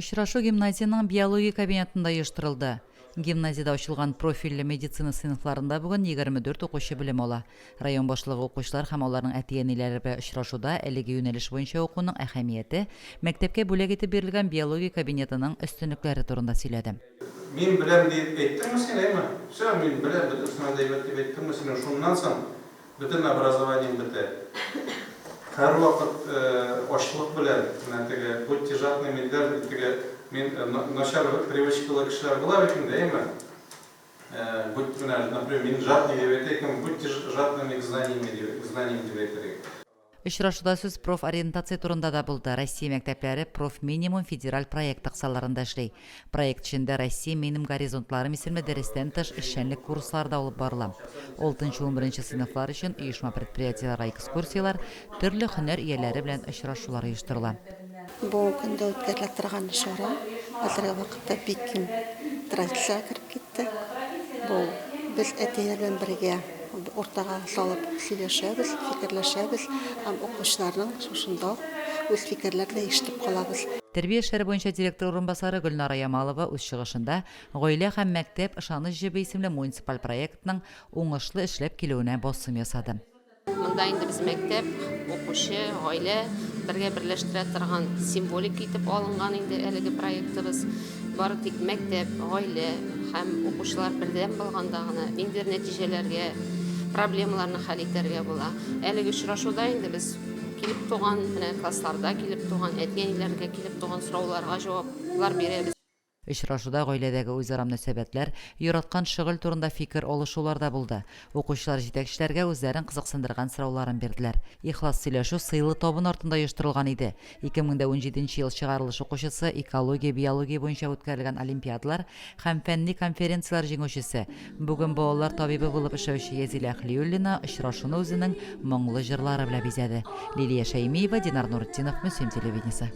Очрашу гимназияның биология кабинетында оештырылды. Гимназияда ачылган профильле медицина сыйныфларында бүген 24 укучы белем ала. Район башлыгы укучылар һәм аларның әти-әниләре белән очрашуда әлеге юнәлеш буенча укуның әһәмияте, мәктәпкә бүләк итеп бирелгән биология кабинетының өстенлекләре турында сөйләде. Мин беләм дип әйттеңме син, әйме? Все, мин беләм, бөтенсен дип әйттеңме син, шуннан соң бөтен образованием бетә. Һәр вакыт ачлык белән, теге будьте жадными диләр, теге мин начар привычкалы кешеләр була бит инде, әйме? Будьте, например, мин жадный дип әйтәм, будьте жадными к знаниям дип әйтәм. Очрашуда сүз профориентация турында да булды. Россия мәктәпләре проф-минимум федераль проект таксаларында эшли. Проект эчендә Россия минимум горизонтлары исемле дәрестән тыш эшчәнлек курслары да алып барыла. 6-11 сыйныфлар өчен оешма предприятиеларга экскурсиялар, төрле һөнәр ияләре белән очрашулар оештырыла. Бу көндә үткәрелә торган чара хәзерге вакытта бик киң традициягә кирип китте. Бу без әтиләр белән бергә ортага салып сөйләшәбез, фикерләшәбез һәм укучыларның шушында үз фикерләрен ишетеп калабыз. Тәрбия эшләре буенча директор урынбасары Гөлнара Ямалова үз чыгышында гаилә һәм мәктәп ышаныч җебе исемле муниципаль проектның уңышлы эшләп килүенә басым ясады. Монда инде без мәктәп, укучы, гаилә бергә берләштерә торган символик итеп алынган инде әлеге проектыбыз. Бары тик мәктәп, гаилә һәм укучылар бердәм булганда гына инде нәтиҗәләргә, проблемаларны хәл итәргә була. Әлеге очрашуда инде без килеп туган, менә классларда килеп туган, әти-әниләргә килеп туган сорауларга җаваплар бирәбез. Очрашуда гаиләдәге үзара мөнәсәбәтләр, яраткан шөгыль турында фикер алышулар да булды. Укучылар җитәкчеләргә үзләрен кызыксындырган сорауларын бирделәр. Ихлас сөйләшү сыйлы табын артында оештырылган иде. 2017 ел чыгарылыш укучысы, экология, биология буенча үткәрелгән олимпиадалар һәм фәнни конференциялар җиңүчесе. Бүген балалар табибы булып эшләүче Язилә Хлиуллина очрашуны үзенең моңлы җырлары белән бизәде. Лилия Шәймиева, Динар Нуртдинов, Мөслим телевидениесе.